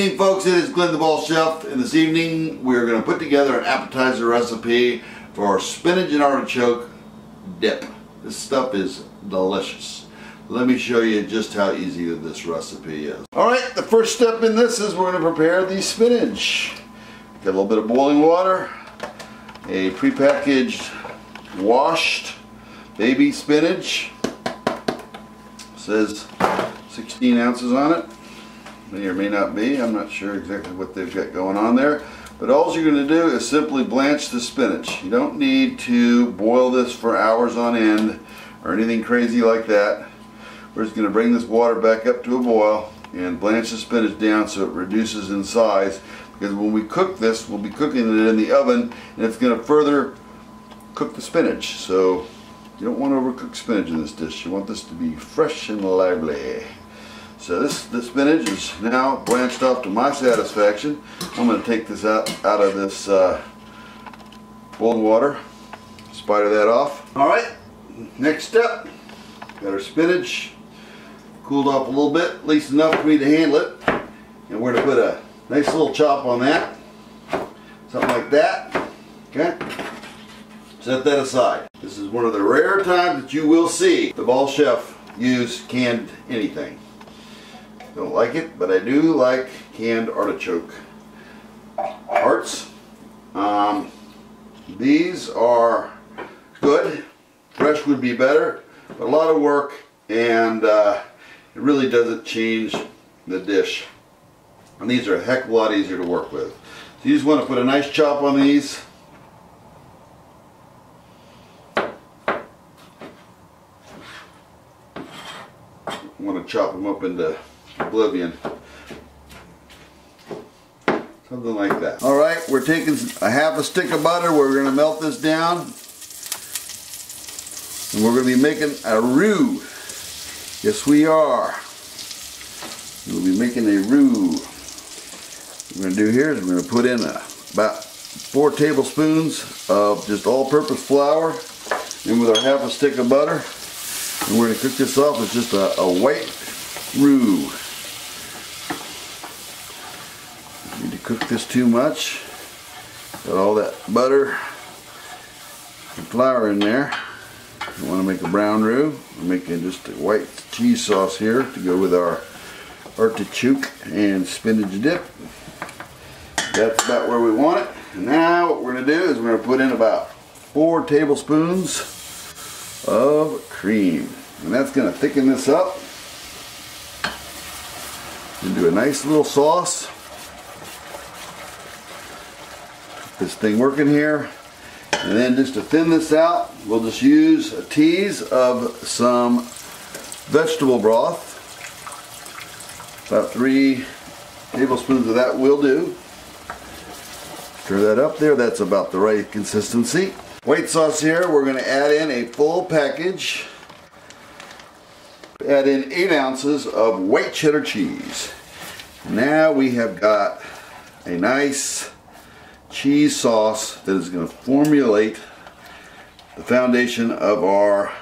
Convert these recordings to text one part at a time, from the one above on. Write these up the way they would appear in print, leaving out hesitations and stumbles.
evening, folks. It is Glenn the Ball Chef, and this evening we're going to put together an appetizer recipe for spinach and artichoke dip. This stuff is delicious. Let me show you just how easy this recipe is. Alright, the first step in this is we're going to prepare the spinach. Get a little bit of boiling water, a prepackaged washed baby spinach. It says 16 ounces on it. May or may not be. I'm not sure exactly what they've got going on there. But all you're going to do is simply blanch the spinach. You don't need to boil this for hours on end or anything crazy like that. We're just going to bring this water back up to a boil and blanch the spinach down so it reduces in size. Because when we cook this, we'll be cooking it in the oven and it's going to further cook the spinach. So you don't want to overcook spinach in this dish. You want this to be fresh and lively. So this spinach is now blanched off to my satisfaction. I'm going to take this out of this boiled water. Spider that off. Alright, next step. Got our spinach cooled off a little bit, at least enough for me to handle it. And we're going to put a nice little chop on that. Something like that. Okay? Set that aside. This is one of the rare times that you will see the Ball Chef use canned anything. Don't like it, but I do like canned artichoke hearts. These are good. Fresh would be better, but a lot of work, and it really doesn't change the dish. And these are a heck of a lot easier to work with. So you just want to put a nice chop on these. You want to chop them up into oblivion. Something like that. Alright, we're taking a half a stick of butter. We're going to melt this down. And we're going to be making a roux. Yes, we are. We'll be making a roux. What we're going to do here is we're going to put in about 4 tablespoons of just all-purpose flour in with our half a stick of butter. And we're going to cook this off as just a white roux. Don't need to cook this too much. Got all that butter and flour in there. We want to make a brown roux. We're making just a white cheese sauce here to go with our artichoke and spinach dip. That's about where we want it. And now what we're going to do is we're going to put in about 4 tablespoons of cream. And that's going to thicken this up. And do a nice little sauce. Get this thing working here. And then just to thin this out, we'll just use a tease of some vegetable broth. About 3 tablespoons of that will do. Stir that up there. That's about the right consistency. White sauce here, we're going to add in a full package. Add in 8 ounces of white cheddar cheese. Now we have got a nice cheese sauce that is going to formulate the foundation of our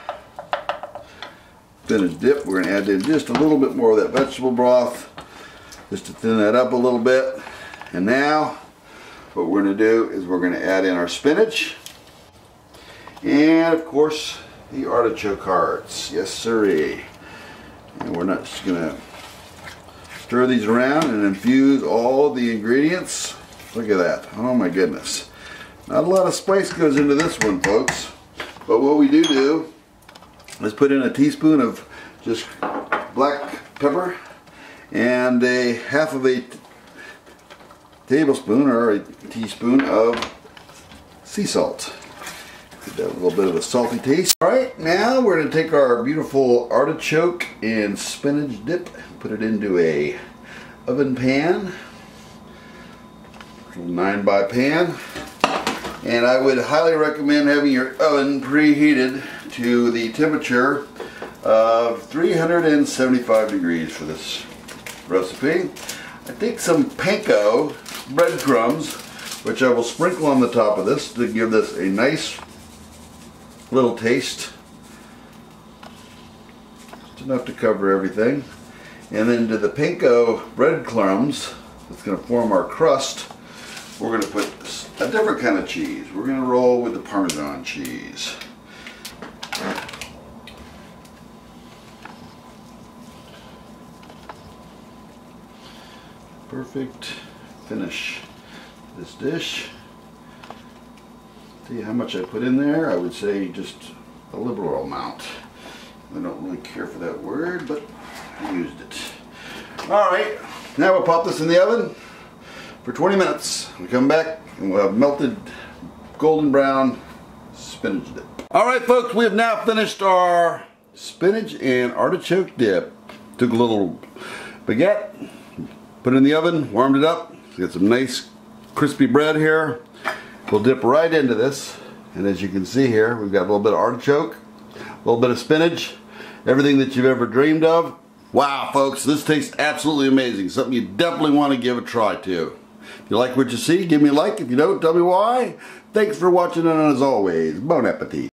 spinach dip. We're going to add in just a little bit more of that vegetable broth just to thin that up a little bit. And now what we're going to do is we're going to add in our spinach and of course the artichoke hearts. Yes sirree. And we're not just going to stir these around and infuse all of the ingredients. Look at that. Oh my goodness. Not a lot of spice goes into this one, folks. But what we do is put in a teaspoon of just black pepper and a half of a tablespoon or a teaspoon of sea salt. Give that a little bit of a salty taste. Alright, now we're going to take our beautiful artichoke and spinach dip, put it into a oven pan, a 9-by pan, and I would highly recommend having your oven preheated to the temperature of 375 degrees for this recipe. I take some panko breadcrumbs, which I will sprinkle on the top of this to give this a nice little taste. Just enough to cover everything. And then to the panko breadcrumbs, that's going to form our crust, we're going to put a different kind of cheese. We're going to roll with the Parmesan cheese. Perfect finish this dish. See how much I put in there? I would say just a liberal amount. I don't really care for that word, but I used it. Alright, now we'll pop this in the oven for 20 minutes. We come back and we'll have melted golden brown spinach dip. Alright folks, we have now finished our spinach and artichoke dip. Took a little baguette, put it in the oven, warmed it up. Got some nice crispy bread here. We'll dip right into this, and as you can see here, we've got a little bit of artichoke, a little bit of spinach, everything that you've ever dreamed of. Wow folks, this tastes absolutely amazing. Something you definitely want to give a try to. If you like what you see, give me a like. If you don't, tell me why. Thanks for watching, and as always, bon appetit.